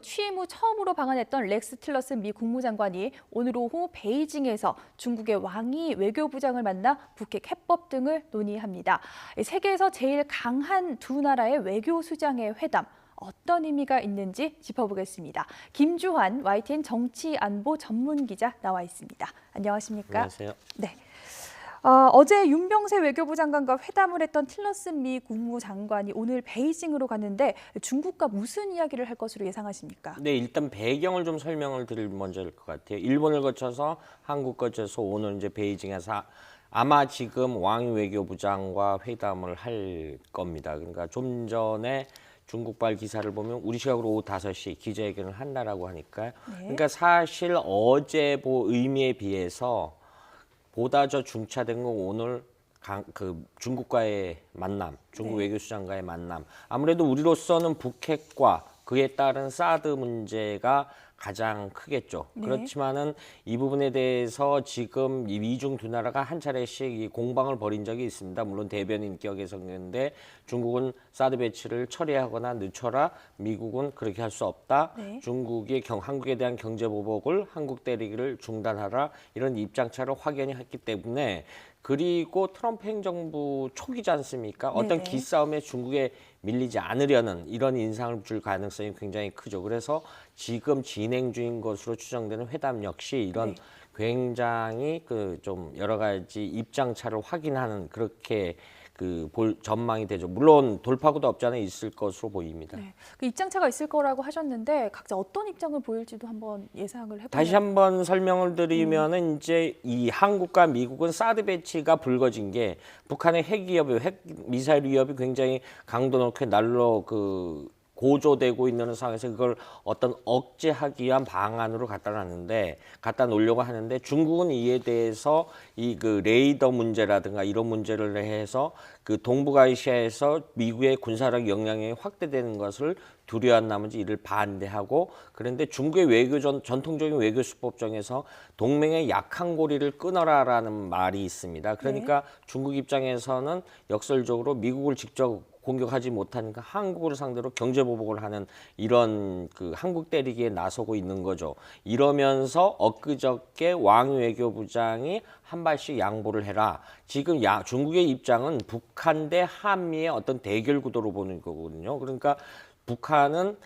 취임 후 처음으로 방한했던 렉스 틸러슨 미 국무장관이 오늘 오후 베이징에서 중국의 왕이 외교부장을 만나 북핵 해법 등을 논의합니다. 세계에서 제일 강한 두 나라의 외교 수장의 회담, 어떤 의미가 있는지 짚어보겠습니다. 김주환 YTN 정치안보 전문기자 나와 있습니다. 안녕하십니까? 안녕하세요. 네. 어제 윤병세 외교부 장관과 회담을 했던 틸러슨 미 국무장관이 오늘 베이징으로 가는데 중국과 무슨 이야기를 할 것으로 예상하십니까? 네, 일단 배경을 좀 설명을 드릴 먼저 될 것 같아요. 일본을 거쳐서 한국 거쳐서 오늘 이제 베이징에서 아마 지금 왕 외교부장과 회담을 할 겁니다. 그러니까 좀 전에 중국발 기사를 보면 우리 시각으로 오후 5시 기자회견을 한다라고 하니까요. 네. 그러니까 사실 어제 의미에 비해서 보다 더 중차된 건 오늘 중국과의 만남, 중국 네. 외교수장과의 만남. 아무래도 우리로서는 북핵과 그에 따른 사드 문제가 가장 크겠죠. 네. 그렇지만은 이 부분에 대해서 지금 이 미중 두 나라가 한 차례씩 이 공방을 벌인 적이 있습니다. 물론 대변인 격에서인데 중국은 사드 배치를 처리하거나 늦춰라. 미국은 그렇게 할 수 없다. 네. 중국이 한국에 대한 경제 보복을 한국 때리기를 중단하라. 이런 입장차를 확연히 했기 때문에 그리고 트럼프 행정부 초기지 않습니까? 어떤 네네. 기싸움에 중국에 밀리지 않으려는 이런 인상을 줄 가능성이 굉장히 크죠. 그래서 지금 진행 중인 것으로 추정되는 회담 역시 이런 네. 굉장히 좀 여러 가지 입장차를 확인하는 그렇게 전망이 되죠. 물론 돌파구도 없지 않아 있을 것으로 보입니다. 네. 그 입장차가 있을 거라고 하셨는데 각자 어떤 입장을 보일지도 한번 예상을 해보면 다시 한번 설명을 드리면은 이제 이 한국과 미국은 사드 배치가 불거진 게 북한의 핵 위협이 미사일 위협이 굉장히 강도 높게 날로 고조되고 있는 상황에서 그걸 어떤 억제하기 위한 방안으로 갖다 놓으려고 하는데 중국은 이에 대해서 레이더 문제라든가 이런 문제를 해서 동북아시아에서 미국의 군사력 영향력이 확대되는 것을 두려워한 나머지 이를 반대하고 그런데 중국의 전통적인 외교 수법 중에서 동맹의 약한 고리를 끊어라라는 말이 있습니다. 그러니까 중국 입장에서는 역설적으로 미국을 직접 공격하지 못하니까 한국을 상대로 경제 보복을 하는 이런 한국 때리기에 나서고 있는 거죠. 이러면서 엊그저께 왕 외교부장이 한 발씩 양보를 해라. 지금 중국의 입장은 북한 대 한미의 어떤 대결 구도로 보는 거거든요. 그러니까 북한은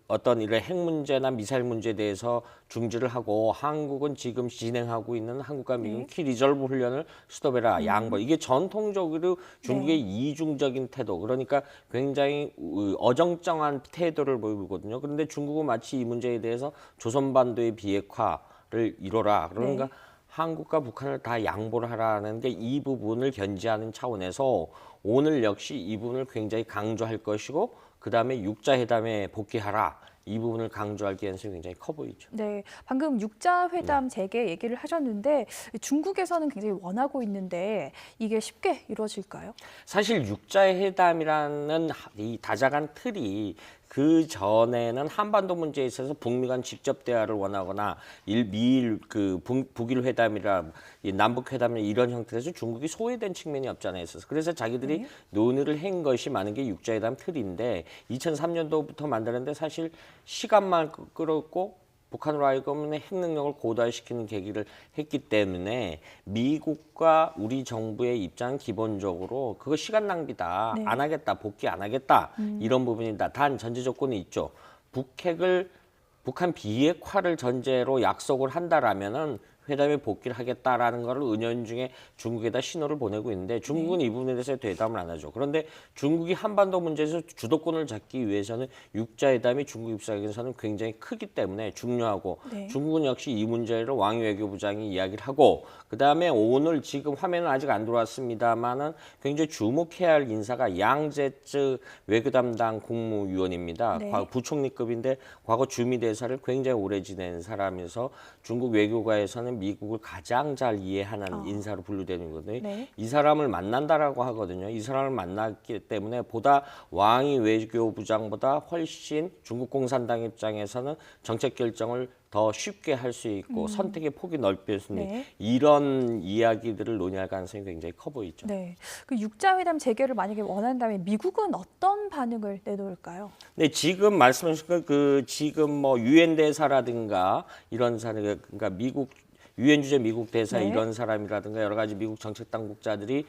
어떤 이런 핵 문제나 미사일 문제에 대해서 중지를 하고 한국은 지금 진행하고 있는 한국과 미국 키 리졸브 훈련을 스톱해라 양보. 이게 전통적으로 중국의 이중적인 태도. 그러니까 굉장히 어정쩡한 태도를 보이거든요. 그런데 중국은 마치 이 문제에 대해서 조선반도의 비핵화를 이뤄라. 그러니까 한국과 북한을 다 양보를 하라는데 이 부분을 견지하는 차원에서 오늘 역시 이 부분을 굉장히 강조할 것이고 그다음에 육자회담에 복귀하라. 이 부분을 강조할 가능성이 굉장히 커 보이죠. 네, 방금 육자회담 재개 얘기를 하셨는데 중국에서는 굉장히 원하고 있는데 이게 쉽게 이루어질까요? 사실 육자회담이라는 이 다자간 틀이 그 전에는 한반도 문제에 있어서 북미 간 직접 대화를 원하거나 미일 북일 회담이라 남북 회담이나 이런 형태에서 중국이 소외된 측면이 없지 않아 있어서 그래서 자기들이 논의를 한 것이 많은 게 육자회담 틀인데 2003년도부터 만드는데 사실 시간만 끌었고 북한으로 하여금 핵 능력을 고도화시키는 계기를 했기 때문에 미국과 우리 정부의 입장은 기본적으로 그거 시간 낭비다. 안 하겠다. 복귀 안 하겠다. 이런 부분이다. 단 전제 조건이 있죠. 북한 비핵화를 전제로 약속을 한다라면은 회담에 복귀를 하겠다라는 것을 은연중에 중국에다 신호를 보내고 있는데 중국은 이 부분에 대해서 대담을 안 하죠. 그런데 중국이 한반도 문제에서 주도권을 잡기 위해서는 육자회담이 중국 입장에서는 굉장히 크기 때문에 중요하고 중국은 역시 이 문제를 왕 외교부장이 이야기를 하고 그다음에 오늘 지금 화면은 아직 안 들어왔습니다만은 굉장히 주목해야 할 인사가 양제쯔 외교담당 국무위원입니다. 과거 부총리급인데 과거 주미 대사를 굉장히 오래 지낸 사람이어서 중국 외교가에서는 보면 미국을 가장 잘 이해하는 인사로 분류되는 거거든요. 네. 이 사람을 만난다라고 하거든요. 이 사람을 만났기 때문에 보다 왕이 외교부장보다 훨씬 중국 공산당 입장에서는 정책 결정을 더 쉽게 할 수 있고 선택의 폭이 넓힐 수 있는 네. 이런 이야기들을 논의할 가능성이 굉장히 커 보이죠. 네. 그 육자회담 재개를 만약에 원한다면 미국은 어떤 반응을 내놓을까요? 네, 지금 말씀하신 그 지금 뭐 유엔 대사라든가 이런 사람, 그러니까 미국 유엔 주재 미국 대사 네. 이런 사람이라든가 여러 가지 미국 정책 당국자들이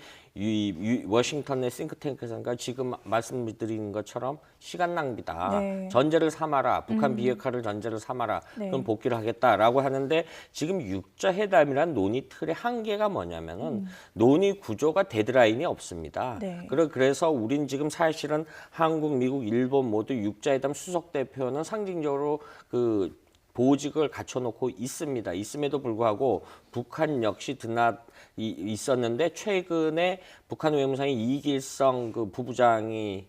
워싱턴 내 싱크탱크에서가 지금 말씀드린 것처럼 시간 낭비다. 네. 전제를 삼아라. 북한 비핵화를 전제를 삼아라. 네. 그럼 복귀를 하겠다라고 하는데 지금 육자 회담이란 논의 틀의 한계가 뭐냐면은 논의 구조가 데드라인이 없습니다. 네. 그래서 우린 지금 사실은 한국, 미국, 일본 모두 육자회담 수석 대표는 상징적으로 그 보직을 갖춰놓고 있습니다. 있음에도 불구하고 북한 역시 있었는데 최근에 북한 외무상의 이길성 그 부부장이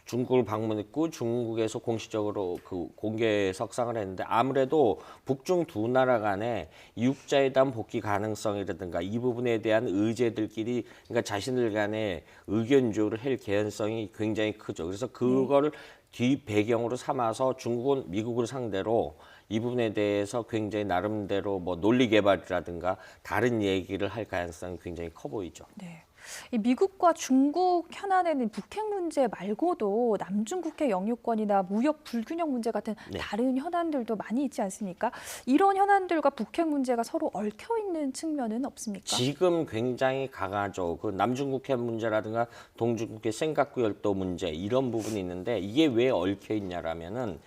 중국을 방문했고 중국에서 공식적으로 그 공개 석상을 했는데 아무래도 북중 두 나라 간에 육자회담 복귀 가능성이라든가 이 부분에 대한 의제들끼리 그러니까 자신들 간에 의견 조율을 할 개연성이 굉장히 크죠. 그래서 그거를 뒤 배경으로 삼아서 중국은 미국을 상대로 이 부분에 대해서 굉장히 나름대로 뭐 논리 개발이라든가 다른 얘기를 할 가능성이 굉장히 커 보이죠. 네. 이 미국과 중국 현안에는 북핵 문제 말고도 남중국해 영유권이나 무역 불균형 문제 같은 네. 다른 현안들도 많이 있지 않습니까? 이런 현안들과 북핵 문제가 서로 얽혀 있는 측면은 없습니까? 지금 굉장히 강하죠. 그 남중국해 문제라든가 동중국해 센카쿠 열도 문제 이런 부분이 있는데 이게 왜 얽혀 있냐라면은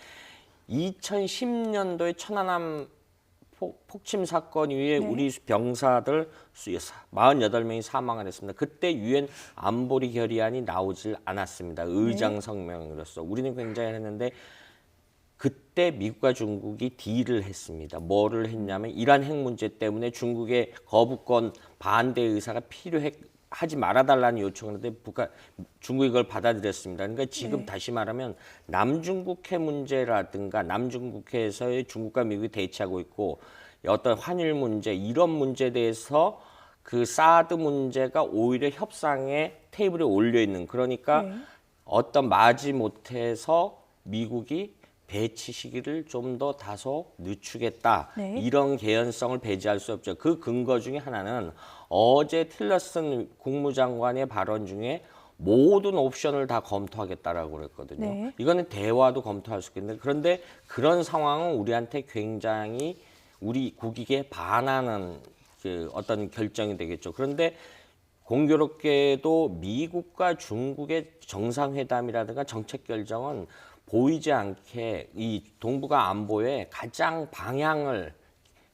2010년도에 천안함 폭침 사건 이후에 네. 우리 병사들 48명이 사망을 했습니다. 그때 유엔 안보리 결의안이 나오질 않았습니다. 의장 성명으로서 우리는 굉장히 했는데 그때 미국과 중국이 딜을 했습니다. 뭐를 했냐면 이란 핵 문제 때문에 중국의 거부권 반대 의사가 하지 말아달라는 요청을 했는데 중국이 그걸 받아들였습니다. 그러니까 지금 다시 말하면 남중국해 문제라든가 남중국해에서의 중국과 미국이 대치하고 있고 어떤 환율 문제 이런 문제에 대해서 그 사드 문제가 오히려 협상의 테이블에 올려 있는 그러니까 어떤 마지못해서 미국이 배치 시기를 좀 더 다소 늦추겠다. 네. 이런 개연성을 배제할 수 없죠. 그 근거 중에 하나는 어제 틸러슨 국무장관의 발언 중에 모든 옵션을 다 검토하겠다라고 그랬거든요. 네. 이거는 대화도 검토할 수 있겠는데 그런데 그런 상황은 우리한테 굉장히 우리 국익에 반하는 그 어떤 결정이 되겠죠. 그런데 공교롭게도 미국과 중국의 정상회담이라든가 정책 결정은 보이지 않게 이 동북아 안보의 가장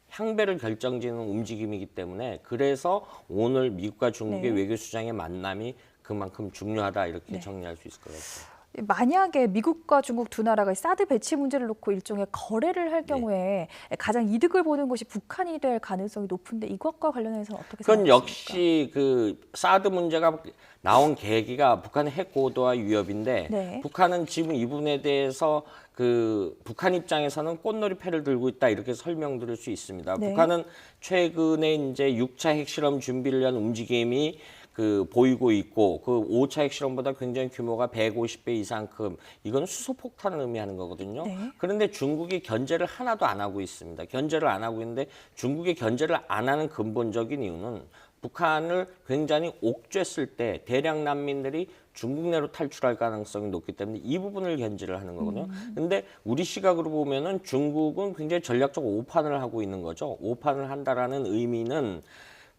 향배를 결정짓는 움직임이기 때문에 그래서 오늘 미국과 중국의 외교수장의 만남이 그만큼 중요하다 이렇게 정리할 수 있을 것 같아요. 만약에 미국과 중국 두 나라가 사드 배치 문제를 놓고 일종의 거래를 할 경우에 가장 이득을 보는 것이 북한이 될 가능성이 높은데 이것과 관련해서는 어떻게 그건 생각하십니까? 역시 그 사드 문제가 나온 계기가 북한의 핵 고도화 위협인데 북한은 지금 이 부분에 대해서 그 북한 입장에서는 꽃놀이 패를 들고 있다 이렇게 설명드릴 수 있습니다. 북한은 최근에 이제 6차 핵실험 준비를 위한 움직임이 그 보이고 있고 그 5차 핵실험보다 굉장히 규모가 150배 이상 큰 이건 수소폭탄을 의미하는 거거든요. 그런데 중국이 견제를 하나도 안 하고 있습니다. 견제를 안 하고 있는데 중국이 견제를 안 하는 근본적인 이유는 북한을 굉장히 옥죄했을 때 대량 난민들이 중국 내로 탈출할 가능성이 높기 때문에 이 부분을 견제를 하는 거거든요. 근데 우리 시각으로 보면은 중국은 굉장히 전략적 오판을 하고 있는 거죠. 오판을 한다라는 의미는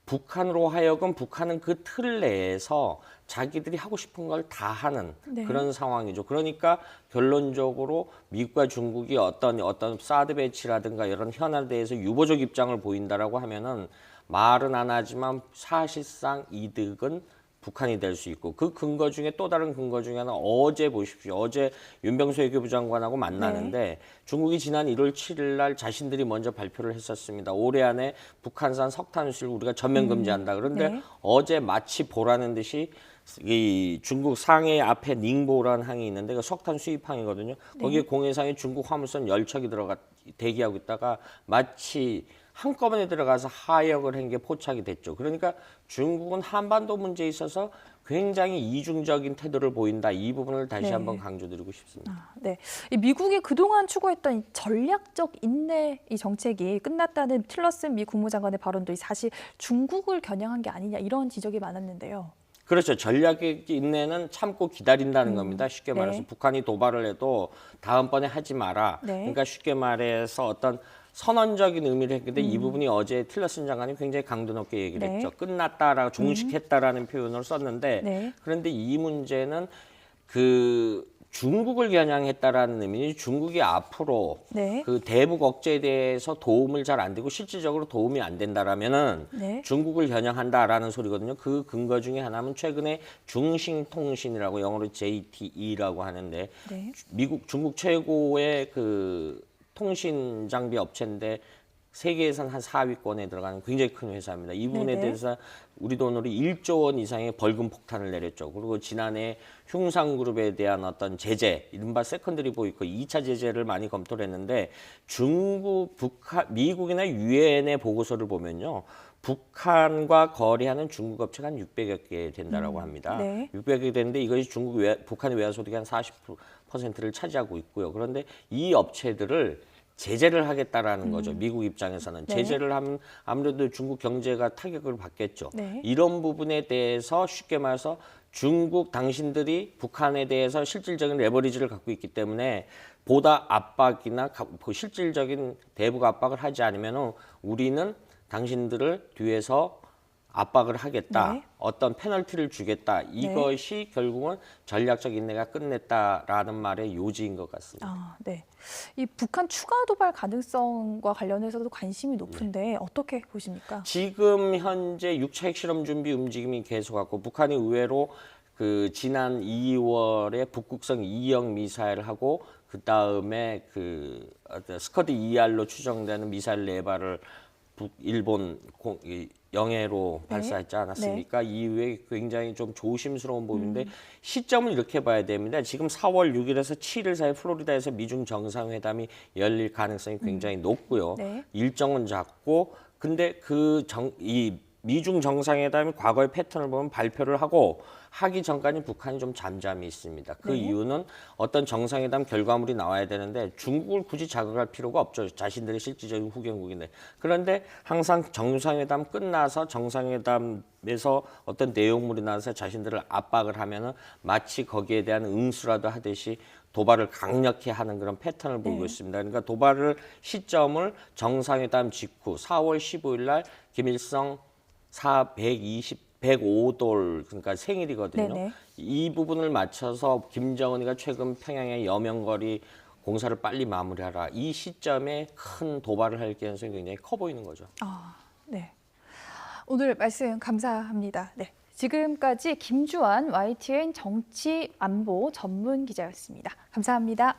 북한으로 하여금 북한은 그 틀 내에서 자기들이 하고 싶은 걸 다 하는 그런 상황이죠. 그러니까 결론적으로 미국과 중국이 어떤 사드 배치라든가 이런 현안에 대해서 유보적 입장을 보인다라고 하면은 말은 안 하지만 사실상 이득은 북한이 될 수 있고 그 근거 중에 또 다른 근거 중에 하나 어제 보십시오. 어제 윤병수 외교부 장관하고 만나는데 중국이 지난 1월 7일 날 자신들이 먼저 발표를 했었습니다. 올해 안에 북한산 석탄 수입을 우리가 전면 금지한다. 그런데 어제 마치 보라는 듯이 이 중국 상해 앞에 닝보라는 항이 있는데 그 석탄 수입항이거든요. 거기에 공해상에 중국 화물선 10척이 대기하고 있다가 마치 한꺼번에 들어가서 하역을 한 게 포착이 됐죠. 그러니까 중국은 한반도 문제에 있어서 굉장히 이중적인 태도를 보인다. 이 부분을 다시 네. 한번 강조드리고 싶습니다. 네, 이 미국이 그동안 추구했던 이 전략적 인내 이 정책이 끝났다는 틸러슨 미 국무장관의 발언도 사실 중국을 겨냥한 게 아니냐 이런 지적이 많았는데요. 그렇죠. 전략의 인내는 참고 기다린다는 겁니다. 쉽게 네. 말해서 북한이 도발을 해도 다음번에 하지 마라. 네. 그러니까 쉽게 말해서 어떤 선언적인 의미를 했는데 이 부분이 어제 틸러슨 장관이 굉장히 강도 높게 얘기를 네. 했죠. 끝났다라고 종식했다라는 표현을 썼는데 네. 그런데 이 문제는 그 중국을 겨냥했다라는 의미는 중국이 앞으로 네. 그 대북 억제에 대해서 도움을 잘 안 되고 실질적으로 도움이 안 된다라면은 네. 중국을 겨냥한다라는 소리거든요. 그 근거 중에 하나는 최근에 중싱통신이라고 영어로 JTE라고 하는데 네. 중국 최고의 그 통신 장비 업체인데 세계에선 한 4위권에 들어가는 굉장히 큰 회사입니다. 이 부분에 네네. 대해서 우리 돈으로 1조 원 이상의 벌금 폭탄을 내렸죠. 그리고 지난해 흉상그룹에 대한 어떤 제재, 이른바 세컨더리 보이콧 2차 제재를 많이 검토를 했는데 중국, 북한, 미국이나 유엔의 보고서를 보면요. 북한과 거래하는 중국 업체가 한 600여 개 된다라고 합니다. 네. 600개 되는데 이것이 북한의 외화소득의 한 40%를 차지하고 있고요. 그런데 이 업체들을 제재를 하겠다라는 거죠. 미국 입장에서는. 네. 제재를 하면 아무래도 중국 경제가 타격을 받겠죠. 네. 이런 부분에 대해서 쉽게 말해서 중국 당신들이 북한에 대해서 실질적인 레버리지를 갖고 있기 때문에 보다 압박이나 실질적인 대북 압박을 하지 않으면 우리는 당신들을 뒤에서 압박을 하겠다. 네. 어떤 페널티를 주겠다. 이것이 결국은 전략적 인내가 끝냈다라는 말의 요지인 것 같습니다. 아, 네. 이 북한 추가 도발 가능성과 관련해서도 관심이 높은데 어떻게 보십니까? 지금 현재 6차 핵실험 준비 움직임이 계속하고 북한이 의외로 그 지난 2월에 북극성 2형 미사일을 하고 그 다음에 그 스커드 ER로 추정되는 미사일 4발을 일본 영해로 발사했지 않았습니까? 이후에 굉장히 좀 조심스러운 부분인데 시점을 이렇게 봐야 됩니다. 지금 4월 6일에서 7일 사이 플로리다에서 미중 정상회담이 열릴 가능성이 굉장히 높고요. 네. 일정은 작고 근데 이 미중 정상회담이 과거의 패턴을 보면 발표를 하기 전까지 북한이 좀 잠잠히 있습니다. 그 네. 이유는 어떤 정상회담 결과물이 나와야 되는데 중국을 굳이 자극할 필요가 없죠. 자신들의 실질적인 후견국인데. 그런데 항상 정상회담 끝나서 정상회담에서 어떤 내용물이 나와서 자신들을 압박을 하면은 마치 거기에 대한 응수라도 하듯이 도발을 강력히 하는 그런 패턴을 보이고 있습니다. 그러니까 도발을 시점을 정상회담 직후 4월 15일 날 김일성 105돌 그러니까 생일이거든요. 네네. 이 부분을 맞춰서 김정은이가 최근 평양의 여명거리 공사를 빨리 마무리하라. 이 시점에 큰 도발을 할 가능성이 굉장히 커 보이는 거죠. 아, 네. 오늘 말씀 감사합니다. 네. 지금까지 김주환 YTN 정치 안보 전문 기자였습니다. 감사합니다.